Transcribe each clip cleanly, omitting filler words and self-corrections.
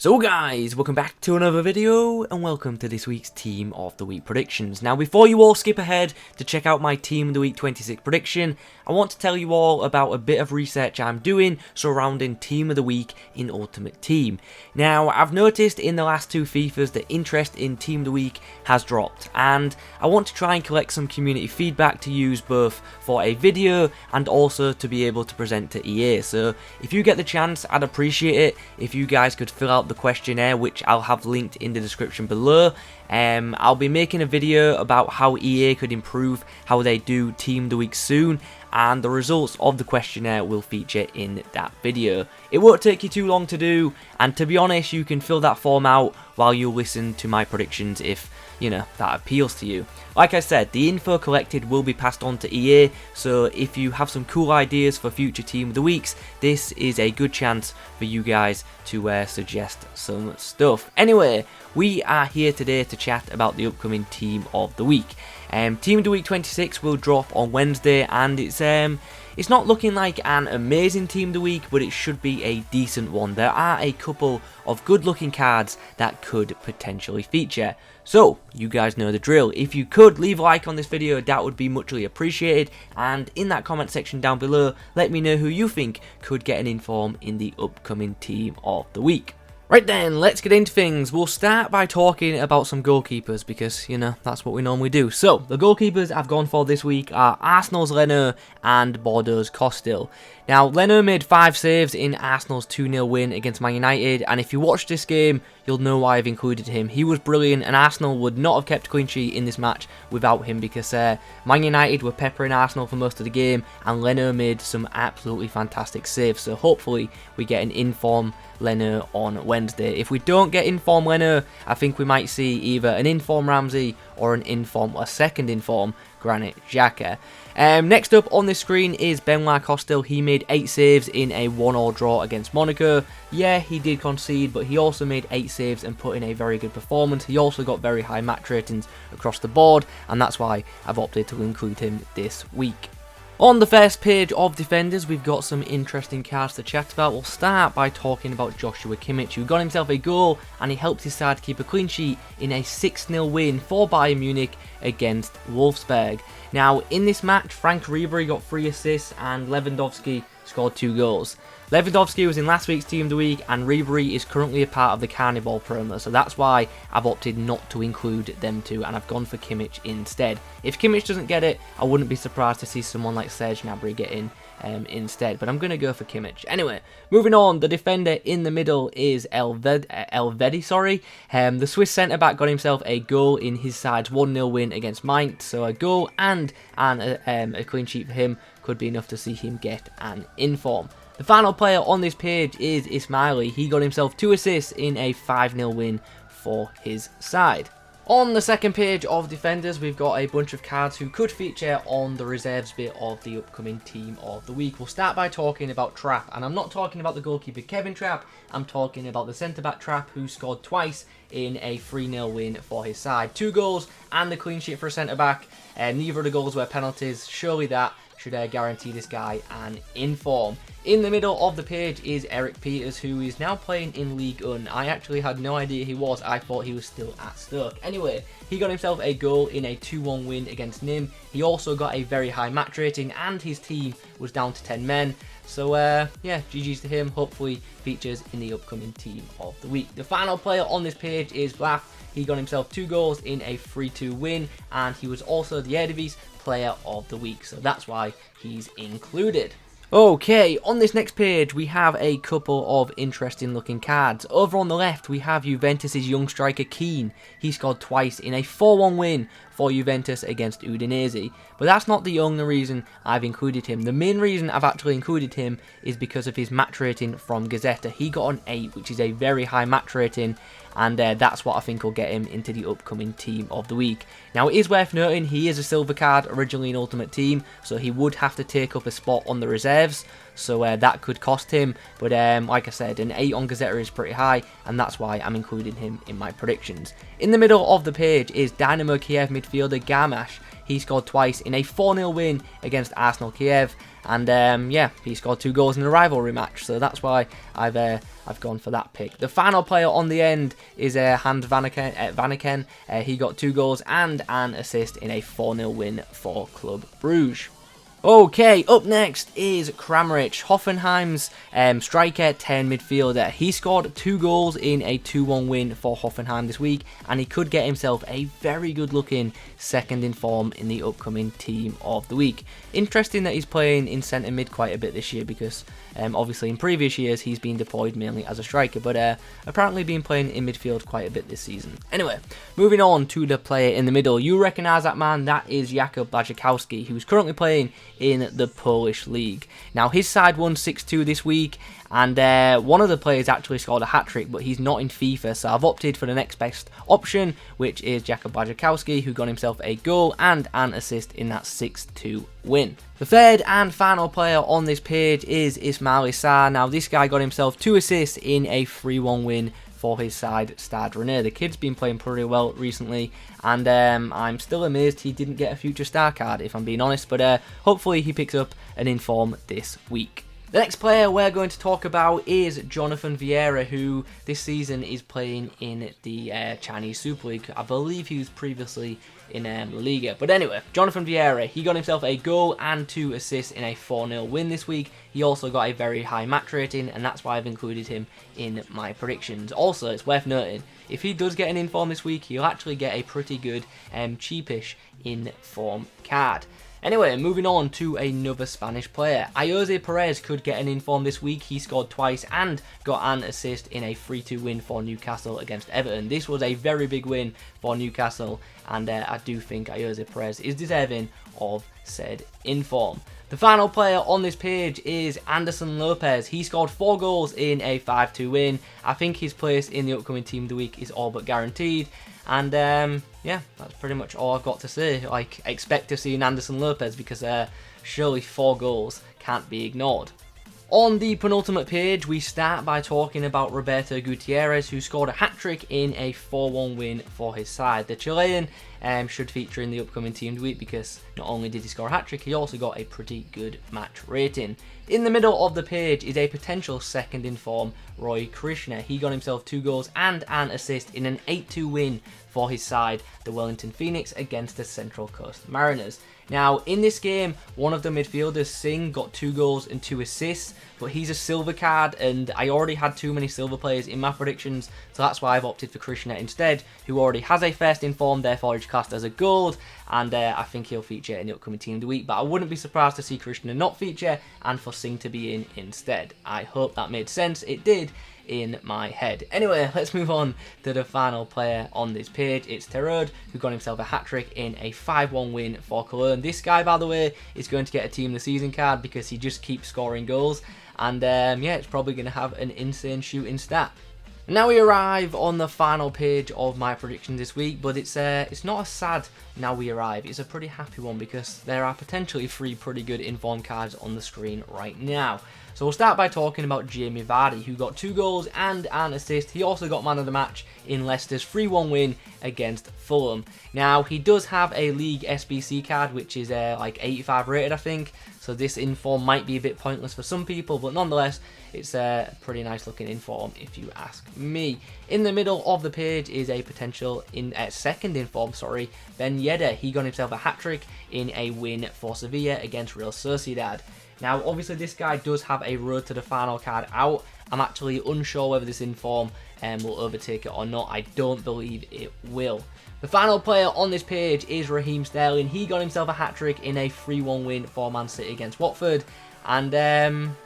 So guys, welcome back to another video, and welcome to this week's Team of the Week predictions. Now before you all skip ahead to check out my Team of the Week 26 prediction, I want to tell you all about a bit of research I'm doing surrounding Team of the Week in Ultimate Team. Now I've noticed in the last two FIFAs that interest in Team of the Week has dropped, and I want to try and collect some community feedback to use both for a video and also to be able to present to EA. So if you get the chance, I'd appreciate it if you guys could fill out the questionnaire, which I'll have linked in the description below. I'll be making a video about how EA could improve how they do Team of the Week soon, and the results of the questionnaire will feature in that video. It won't take you too long to do, and to be honest, you can fill that form out while you listen to my predictions if, you know, that appeals to you. Like I said, the info collected will be passed on to EA, so if you have some cool ideas for future Team of the Weeks, this is a good chance for you guys to suggest some stuff. Anyway, we are here today to chat about the upcoming Team of the Week. Team of the Week 26 will drop on Wednesday, and it's not looking like an amazing Team of the Week, but it should be a decent one. There are a couple of good looking cards that could potentially feature. So, you guys know the drill. If you could leave a like on this video, that would be muchly appreciated. And in that comment section down below, let me know who you think could get an inform in the upcoming Team of the Week. Right then, let's get into things. We'll start by talking about some goalkeepers because, you know, that's what we normally do. So, the goalkeepers I've gone for this week are Arsenal's Leno and Bordeaux's Costil. Now, Leno made 5 saves in Arsenal's 2-0 win against Man United, and if you watch this game, you'll know why I've included him. He was brilliant, and Arsenal would not have kept a clean sheet in this match without him because Man United were peppering Arsenal for most of the game, and Leno made some absolutely fantastic saves. So hopefully we get an inform Leno on Wednesday. If we don't get inform Leno, I think we might see either an inform Ramsey or a second inform Granit Xhaka. Next up on this screen is Benoit Costil. He made 8 saves in a 1-1 draw against Monaco. Yeah, he did concede, but he also made 8 saves and put in a very good performance. He also got very high match ratings across the board, and that's why I've opted to include him this week. On the first page of defenders, we've got some interesting cards to chat about. We'll start by talking about Joshua Kimmich, who got himself a goal and he helped his side keep a clean sheet in a 6-0 win for Bayern Munich against Wolfsburg. Now, in this match, Frank Ribery got 3 assists and Lewandowski scored 2 goals. Lewandowski was in last week's Team of the Week, and Ribery is currently a part of the Carnival promo, so that's why I've opted not to include them two, and I've gone for Kimmich instead. If Kimmich doesn't get it, I wouldn't be surprised to see someone like Serge Gnabry get in instead, but I'm going to go for Kimmich. Anyway, moving on, the defender in the middle is Elvedi. The Swiss centre-back got himself a goal in his side's 1-0 win against Mainz, so a goal and a clean sheet for him could be enough to see him get an inform. The final player on this page is Ismaili. He got himself 2 assists in a 5-0 win for his side. On the second page of defenders, we've got a bunch of cards who could feature on the reserves bit of the upcoming Team of the Week. We'll start by talking about Trapp, and I'm not talking about the goalkeeper Kevin Trapp, I'm talking about the centre-back Trapp, who scored twice in a 3-0 win for his side. 2 goals and the clean sheet for a centre-back. Neither of the goals were penalties. Surely that should guarantee this guy an inform. In the middle of the page is Eric Peters, who is now playing in League One. I actually had no idea he was. I thought he was still at Stoke. Anyway, he got himself a goal in a 2-1 win against Nîmes. He also got a very high match rating, and his team was down to 10 men. So, yeah, GG's to him. Hopefully features in the upcoming Team of the Week. The final player on this page is Vlaf. He got himself 2 goals in a 3-2 win, and he was also the Eredivisie Player of the Week, so that's why he's included. Okay, on this next page we have a couple of interesting looking cards. Over on the left we have Juventus' young striker Keane. He scored twice in a 4-1 win for Juventus against Udinese. But that's not the only reason I've included him. The main reason I've actually included him is because of his match rating from Gazzetta. He got an 8, which is a very high match rating, and that's what I think will get him into the upcoming Team of the Week. Now, it is worth noting he is a silver card originally in Ultimate Team, so he would have to take up a spot on the reserve. reserves, so that could cost him. But like I said, an 8 on Gazzetta is pretty high, and that's why I'm including him in my predictions. In the middle of the page is Dynamo Kiev midfielder Garmash. He scored twice in a 4-0 win against Arsenal Kiev, and yeah, he scored 2 goals in a rivalry match, so that's why I've gone for that pick. The final player on the end is Hans Vanaken. He got 2 goals and an assist in a 4-0 win for Club Bruges. Okay, up next is Kramaric, Hoffenheim's striker, 10 midfielder. He scored 2 goals in a 2-1 win for Hoffenheim this week, and he could get himself a very good looking second in form in the upcoming team of the week. Interesting that he's playing in centre mid quite a bit this year, because obviously in previous years he's been deployed mainly as a striker, but apparently been playing in midfield quite a bit this season. Anyway, moving on to the player in the middle. You recognise that man, that is Jakub Błaszczykowski, who's currently playing in the Polish league. Now his side won 6-2 this week, and one of the players actually scored a hat-trick, but he's not in FIFA, so I've opted for the next best option, which is Jakub Błaszczykowski, who got himself a goal and an assist in that 6-2 win. The third and final player on this page is Ismail Issa. Now this guy got himself 2 assists in a 3-1 win for his side, Stade Rennais. The kid's been playing pretty well recently, and I'm still amazed he didn't get a future star card, if I'm being honest, but hopefully he picks up an inform this week. The next player we're going to talk about is Jonathan Vieira, who this season is playing in the Chinese Super League. I believe he was previously in La Liga. But anyway, Jonathan Vieira, he got himself a goal and 2 assists in a 4-0 win this week. He also got a very high match rating, and that's why I've included him in my predictions. Also, it's worth noting, if he does get an inform this week, he'll actually get a pretty good cheapish inform card. Anyway, moving on to another Spanish player. Ayoze Perez could get an inform this week. He scored twice and got an assist in a 3-2 win for Newcastle against Everton. This was a very big win for Newcastle, and I do think Ayoze Perez is deserving of said inform. The final player on this page is Anderson Lopez. He scored 4 goals in a 5-2 win. I think his place in the upcoming team of the week is all but guaranteed. And yeah, that's pretty much all I've got to say. Like, expect to see an Anderson Lopez, because surely 4 goals can't be ignored. On the penultimate page, we start by talking about Roberto Gutierrez, who scored a hat-trick in a 4-1 win for his side. The Chilean should feature in the upcoming team of the week, because not only did he score a hat-trick, he also got a pretty good match rating. In the middle of the page is a potential second in form, Roy Krishna. He got himself 2 goals and an assist in an 8-2 win for his side, the Wellington Phoenix, against the Central Coast Mariners. Now, in this game, one of the midfielders, Singh, got 2 goals and 2 assists, but he's a silver card, and I already had too many silver players in my predictions, so that's why I've opted for Krishna instead, who already has a first in form, therefore he's classed as a gold, and I think he'll feature in the upcoming team of the week. But I wouldn't be surprised to see Krishna not feature and for Singh to be in instead. I hope that made sense. It did in my head. Anyway, let's move on to the final player on this page. It's Totw, who got himself a hat-trick in a 5-1 win for Cologne. This guy, by the way, is going to get a team of the season card, because he just keeps scoring goals, and yeah, it's probably going to have an insane shooting stat. Now we arrive on the final page of my prediction this week, but it's not a sad now we arrive, it's a pretty happy one, because there are potentially 3 pretty good informed cards on the screen right now. So we'll start by talking about Jamie Vardy, who got 2 goals and an assist. He also got man of the match in Leicester's 3-1 win against Fulham. Now, he does have a League SBC card, which is like 85 rated, I think. So this inform might be a bit pointless for some people, but nonetheless, it's a pretty nice looking inform if you ask me. In the middle of the page is a potential second inform, Ben Yedder. He got himself a hat-trick in a win for Sevilla against Real Sociedad. Now, obviously, this guy does have a road to the final card out. I'm actually unsure whether this inform will overtake it or not. I don't believe it will. The final player on this page is Raheem Sterling. He got himself a hat-trick in a 3-1 win for Man City against Watford. And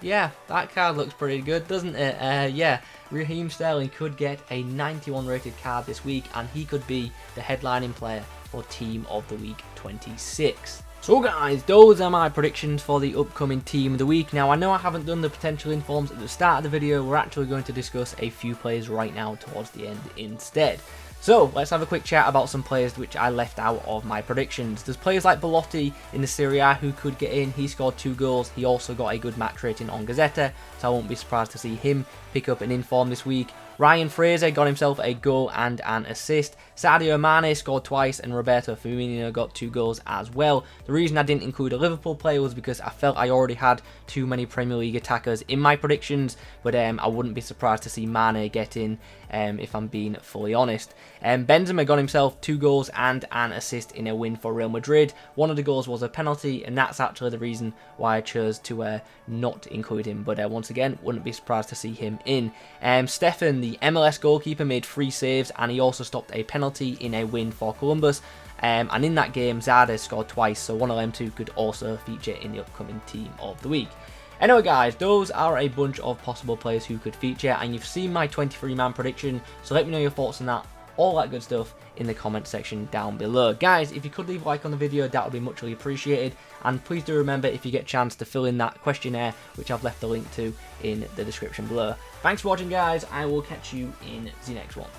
yeah, that card looks pretty good, doesn't it? Yeah, Raheem Sterling could get a 91 rated card this week, and he could be the headlining player for Team of the Week 26. So guys, those are my predictions for the upcoming Team of the Week. Now, I know I haven't done the potential informs at the start of the video. We're actually going to discuss a few players right now towards the end instead. So let's have a quick chat about some players which I left out of my predictions. There's players like Belotti in the Serie A who could get in. He scored 2 goals. He also got a good match rating on Gazzetta, so I won't be surprised to see him pick up an inform this week. Ryan Fraser got himself a goal and an assist. Sadio Mane scored twice, and Roberto Firmino got 2 goals as well. The reason I didn't include a Liverpool player was because I felt I already had too many Premier League attackers in my predictions, but I wouldn't be surprised to see Mane get in if I'm being fully honest. Benzema got himself 2 goals and an assist in a win for Real Madrid. One of the goals was a penalty, and that's actually the reason why I chose to not include him, but once again, wouldn't be surprised to see him in. Stefan, the MLS goalkeeper, made 3 saves, and he also stopped a penalty in a win for Columbus. And in that game, Zada scored twice, so one of them 2 could also feature in the upcoming team of the week. Anyway guys, those are a bunch of possible players who could feature, and you've seen my 23-man prediction, so let me know your thoughts on that, all that good stuff in the comment section down below. Guys, if you could leave a like on the video, that would be muchly appreciated, and please do remember, if you get a chance, to fill in that questionnaire, which I've left the link to in the description below. Thanks for watching guys, I will catch you in the next one.